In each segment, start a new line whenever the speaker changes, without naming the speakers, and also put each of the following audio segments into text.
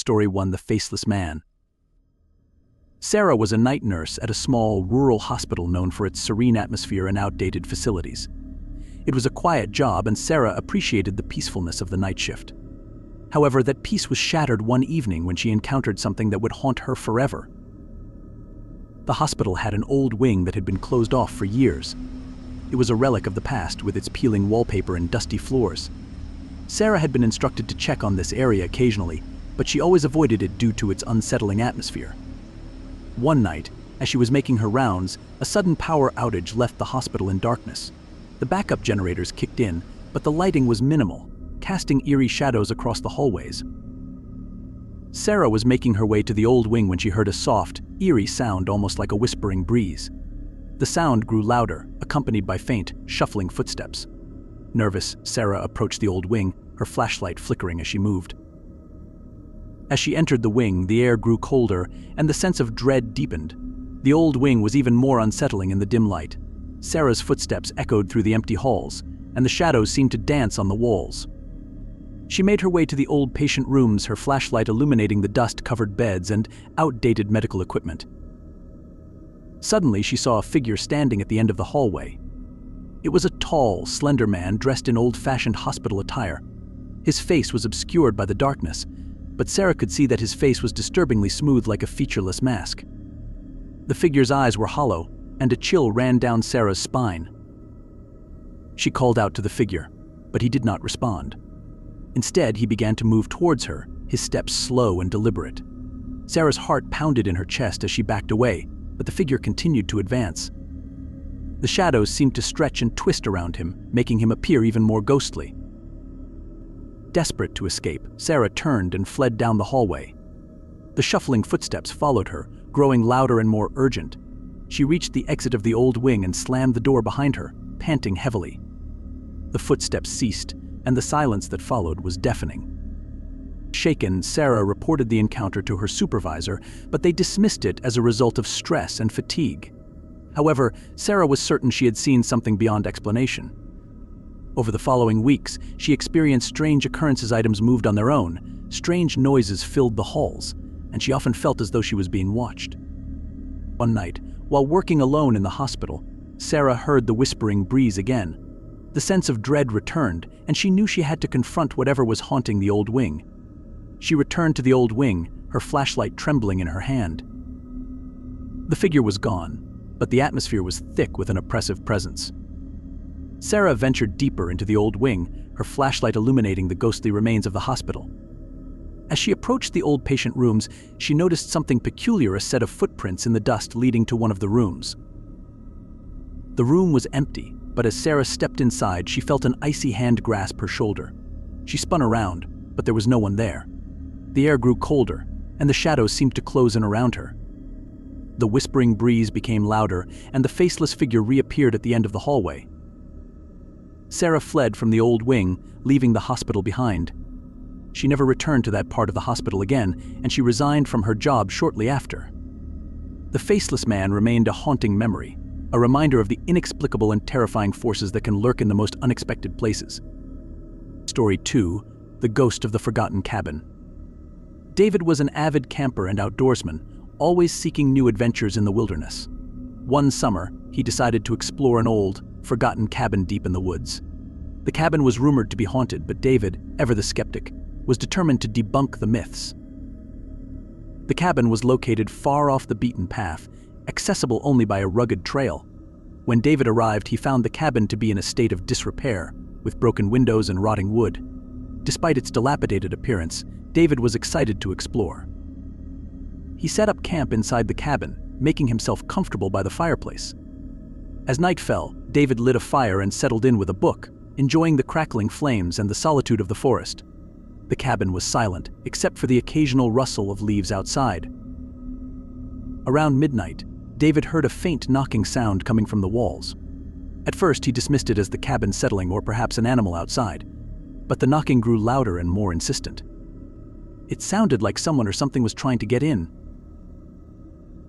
Story 1: The Faceless Man. Sarah was a night nurse at a small, rural hospital known for its serene atmosphere and outdated facilities. It was a quiet job, and Sarah appreciated the peacefulness of the night shift. However, that peace was shattered one evening when she encountered something that would haunt her forever. The hospital had an old wing that had been closed off for years. It was a relic of the past, with its peeling wallpaper and dusty floors. Sarah had been instructed to check on this area occasionally, but she always avoided it due to its unsettling atmosphere. One night, as she was making her rounds, a sudden power outage left the hospital in darkness. The backup generators kicked in, but the lighting was minimal, casting eerie shadows across the hallways. Sarah was making her way to the old wing when she heard a soft, eerie sound almost like a whispering breeze. The sound grew louder, accompanied by faint, shuffling footsteps. Nervous, Sarah approached the old wing, her flashlight flickering as she moved. As she entered the wing, the air grew colder, and the sense of dread deepened. The old wing was even more unsettling in the dim light. Sarah's footsteps echoed through the empty halls, and the shadows seemed to dance on the walls. She made her way to the old patient rooms, her flashlight illuminating the dust-covered beds and outdated medical equipment. Suddenly, she saw a figure standing at the end of the hallway. It was a tall, slender man dressed in old-fashioned hospital attire. His face was obscured by the darkness, but Sarah could see that his face was disturbingly smooth, like a featureless mask. The figure's eyes were hollow, and a chill ran down Sarah's spine. She called out to the figure, but he did not respond. Instead, he began to move towards her, his steps slow and deliberate. Sarah's heart pounded in her chest as she backed away, but the figure continued to advance. The shadows seemed to stretch and twist around him, making him appear even more ghostly. Desperate to escape, Sarah turned and fled down the hallway. The shuffling footsteps followed her, growing louder and more urgent. She reached the exit of the old wing and slammed the door behind her, panting heavily. The footsteps ceased, and the silence that followed was deafening. Shaken, Sarah reported the encounter to her supervisor, but they dismissed it as a result of stress and fatigue. However, Sarah was certain she had seen something beyond explanation. Over the following weeks, she experienced strange occurrences. Items moved on their own, strange noises filled the halls, and she often felt as though she was being watched. One night, while working alone in the hospital, Sarah heard the whispering breeze again. The sense of dread returned, and she knew she had to confront whatever was haunting the old wing. She returned to the old wing, her flashlight trembling in her hand. The figure was gone, but the atmosphere was thick with an oppressive presence. Sarah ventured deeper into the old wing, her flashlight illuminating the ghostly remains of the hospital. As she approached the old patient rooms, she noticed something peculiar: a set of footprints in the dust leading to one of the rooms. The room was empty, but as Sarah stepped inside, she felt an icy hand grasp her shoulder. She spun around, but there was no one there. The air grew colder, and the shadows seemed to close in around her. The whispering breeze became louder, and the faceless figure reappeared at the end of the hallway. Sarah fled from the old wing, leaving the hospital behind. She never returned to that part of the hospital again, and she resigned from her job shortly after. The faceless man remained a haunting memory, a reminder of the inexplicable and terrifying forces that can lurk in the most unexpected places. Story 2: The Ghost of the Forgotten Cabin. David was an avid camper and outdoorsman, always seeking new adventures in the wilderness. One summer, he decided to explore an old, forgotten cabin deep in the woods. The cabin was rumored to be haunted, but David, ever the skeptic, was determined to debunk the myths. The cabin was located far off the beaten path, accessible only by a rugged trail. When David arrived, he found the cabin to be in a state of disrepair, with broken windows and rotting wood. Despite its dilapidated appearance, David was excited to explore. He set up camp inside the cabin, making himself comfortable by the fireplace. As night fell, David lit a fire and settled in with a book, enjoying the crackling flames and the solitude of the forest. The cabin was silent, except for the occasional rustle of leaves outside. Around midnight, David heard a faint knocking sound coming from the walls. At first, he dismissed it as the cabin settling or perhaps an animal outside, but the knocking grew louder and more insistent. It sounded like someone or something was trying to get in.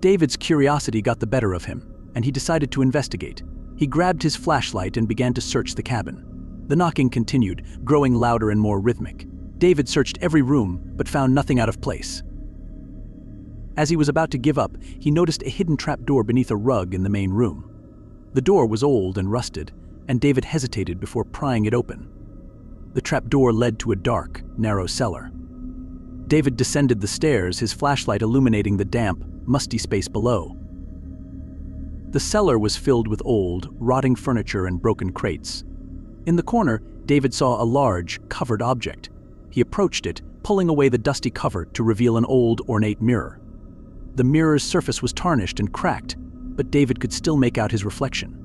David's curiosity got the better of him, and he decided to investigate. He grabbed his flashlight and began to search the cabin. The knocking continued, growing louder and more rhythmic. David searched every room, but found nothing out of place. As he was about to give up, he noticed a hidden trapdoor beneath a rug in the main room. The door was old and rusted, and David hesitated before prying it open. The trapdoor led to a dark, narrow cellar. David descended the stairs, his flashlight illuminating the damp, musty space below. The cellar was filled with old, rotting furniture and broken crates. In the corner, David saw a large, covered object. He approached it, pulling away the dusty cover to reveal an old, ornate mirror. The mirror's surface was tarnished and cracked, but David could still make out his reflection.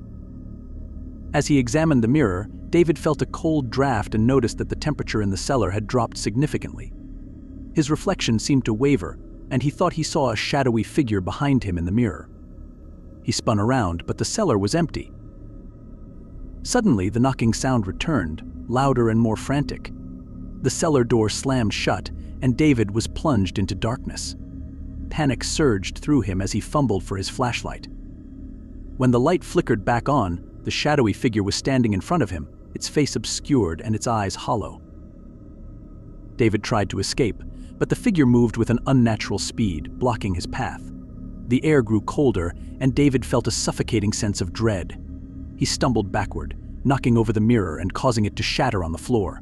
As he examined the mirror, David felt a cold draft and noticed that the temperature in the cellar had dropped significantly. His reflection seemed to waver, and he thought he saw a shadowy figure behind him in the mirror. He spun around, but the cellar was empty. Suddenly, the knocking sound returned, louder and more frantic. The cellar door slammed shut, and David was plunged into darkness. Panic surged through him as he fumbled for his flashlight. When the light flickered back on, the shadowy figure was standing in front of him, its face obscured and its eyes hollow. David tried to escape, but the figure moved with an unnatural speed, blocking his path. The air grew colder, and David felt a suffocating sense of dread. He stumbled backward, knocking over the mirror and causing it to shatter on the floor.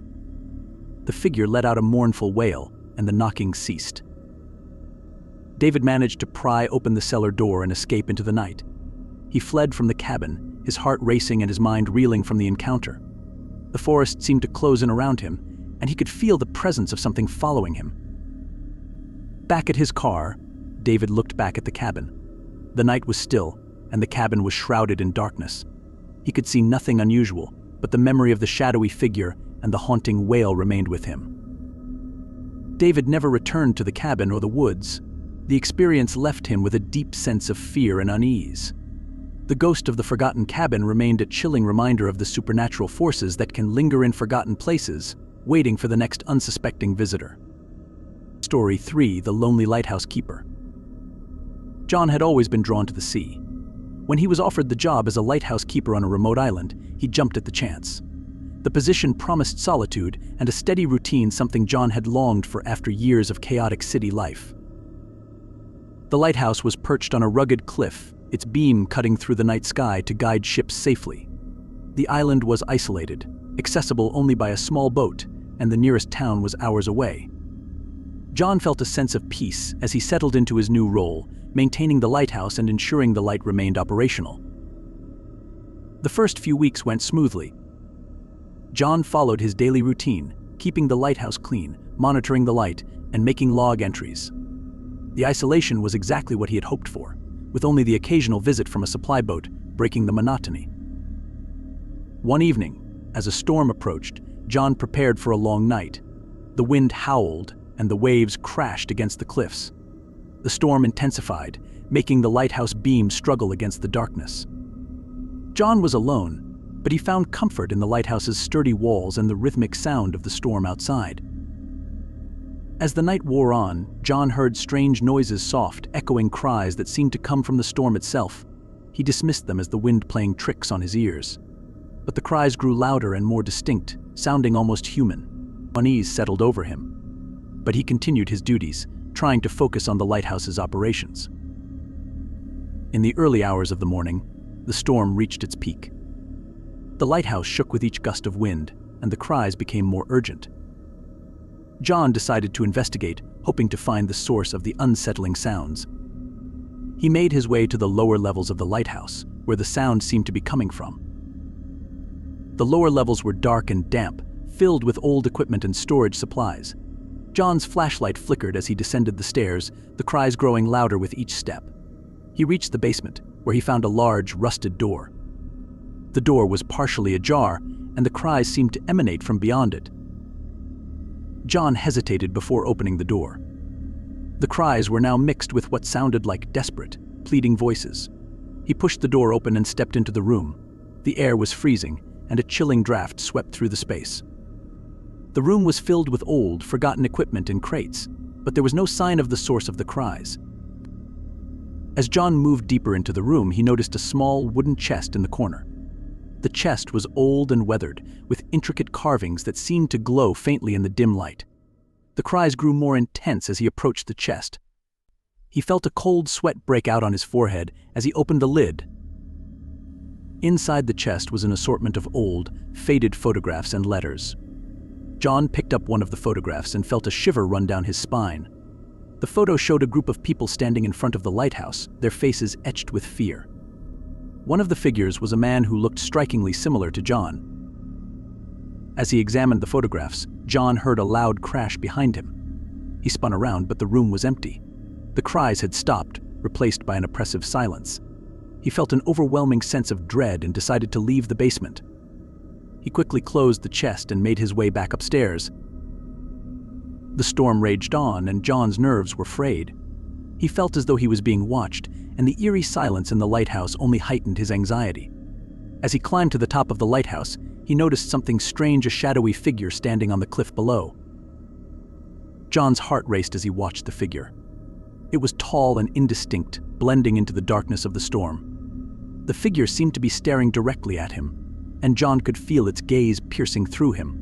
The figure let out a mournful wail, and the knocking ceased. David managed to pry open the cellar door and escape into the night. He fled from the cabin, his heart racing and his mind reeling from the encounter. The forest seemed to close in around him, and he could feel the presence of something following him. Back at his car, David looked back at the cabin. The night was still, and the cabin was shrouded in darkness. He could see nothing unusual, but the memory of the shadowy figure and the haunting wail remained with him. David never returned to the cabin or the woods. The experience left him with a deep sense of fear and unease. The ghost of the forgotten cabin remained a chilling reminder of the supernatural forces that can linger in forgotten places, waiting for the next unsuspecting visitor. Story 3: The Lonely Lighthouse Keeper. John had always been drawn to the sea. When he was offered the job as a lighthouse keeper on a remote island, he jumped at the chance. The position promised solitude and a steady routine, something John had longed for after years of chaotic city life. The lighthouse was perched on a rugged cliff, its beam cutting through the night sky to guide ships safely. The island was isolated, accessible only by a small boat, and the nearest town was hours away. John felt a sense of peace as he settled into his new role, maintaining the lighthouse and ensuring the light remained operational. The first few weeks went smoothly. John followed his daily routine, keeping the lighthouse clean, monitoring the light, and making log entries. The isolation was exactly what he had hoped for, with only the occasional visit from a supply boat breaking the monotony. One evening, as a storm approached, John prepared for a long night. The wind howled, and the waves crashed against the cliffs. The storm intensified, making the lighthouse beam struggle against the darkness. John was alone, but he found comfort in the lighthouse's sturdy walls and the rhythmic sound of the storm outside. As the night wore on, John heard strange noises, soft, echoing cries that seemed to come from the storm itself. He dismissed them as the wind playing tricks on his ears. But the cries grew louder and more distinct, sounding almost human. Unease settled over him. But he continued his duties, trying to focus on the lighthouse's operations. In the early hours of the morning, the storm reached its peak. The lighthouse shook with each gust of wind, and the cries became more urgent. John decided to investigate, hoping to find the source of the unsettling sounds. He made his way to the lower levels of the lighthouse, where the sound seemed to be coming from. The lower levels were dark and damp, filled with old equipment and storage supplies. John's flashlight flickered as he descended the stairs, the cries growing louder with each step. He reached the basement, where he found a large, rusted door. The door was partially ajar, and the cries seemed to emanate from beyond it. John hesitated before opening the door. The cries were now mixed with what sounded like desperate, pleading voices. He pushed the door open and stepped into the room. The air was freezing, and a chilling draft swept through the space. The room was filled with old, forgotten equipment in crates, but there was no sign of the source of the cries. As John moved deeper into the room, he noticed a small wooden chest in the corner. The chest was old and weathered, with intricate carvings that seemed to glow faintly in the dim light. The cries grew more intense as he approached the chest. He felt a cold sweat break out on his forehead as he opened the lid. Inside the chest was an assortment of old, faded photographs and letters. John picked up one of the photographs and felt a shiver run down his spine. The photo showed a group of people standing in front of the lighthouse, their faces etched with fear. One of the figures was a man who looked strikingly similar to John. As he examined the photographs, John heard a loud crash behind him. He spun around, but the room was empty. The cries had stopped, replaced by an oppressive silence. He felt an overwhelming sense of dread and decided to leave the basement. He quickly closed the chest and made his way back upstairs. The storm raged on, and John's nerves were frayed. He felt as though he was being watched, and the eerie silence in the lighthouse only heightened his anxiety. As he climbed to the top of the lighthouse, he noticed something strange, a shadowy figure standing on the cliff below. John's heart raced as he watched the figure. It was tall and indistinct, blending into the darkness of the storm. The figure seemed to be staring directly at him, and John could feel its gaze piercing through him.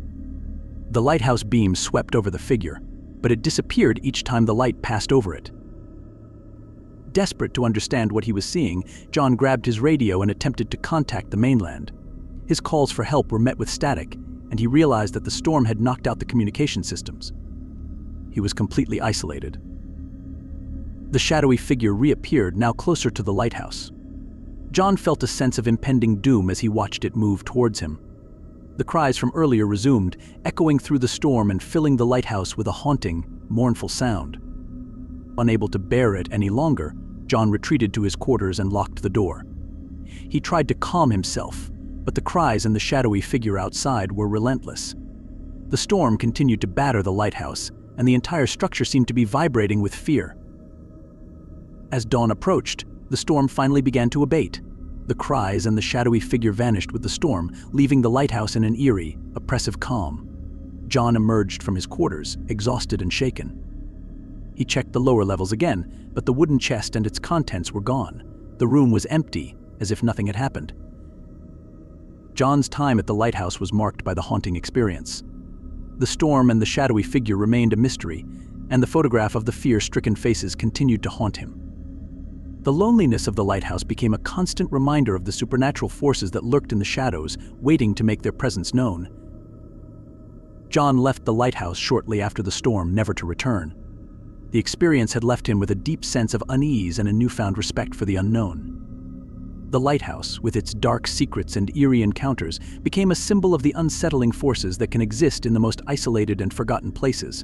The lighthouse beam swept over the figure, but it disappeared each time the light passed over it. Desperate to understand what he was seeing, John grabbed his radio and attempted to contact the mainland. His calls for help were met with static, and he realized that the storm had knocked out the communication systems. He was completely isolated. The shadowy figure reappeared, now closer to the lighthouse. John felt a sense of impending doom as he watched it move towards him. The cries from earlier resumed, echoing through the storm and filling the lighthouse with a haunting, mournful sound. Unable to bear it any longer, John retreated to his quarters and locked the door. He tried to calm himself, but the cries and the shadowy figure outside were relentless. The storm continued to batter the lighthouse, and the entire structure seemed to be vibrating with fear. As dawn approached, the storm finally began to abate. The cries and the shadowy figure vanished with the storm, leaving the lighthouse in an eerie, oppressive calm. John emerged from his quarters, exhausted and shaken. He checked the lower levels again, but the wooden chest and its contents were gone. The room was empty, as if nothing had happened. John's time at the lighthouse was marked by the haunting experience. The storm and the shadowy figure remained a mystery, and the photograph of the fear-stricken faces continued to haunt him. The loneliness of the lighthouse became a constant reminder of the supernatural forces that lurked in the shadows, waiting to make their presence known. John left the lighthouse shortly after the storm, never to return. The experience had left him with a deep sense of unease and a newfound respect for the unknown. The lighthouse, with its dark secrets and eerie encounters, became a symbol of the unsettling forces that can exist in the most isolated and forgotten places.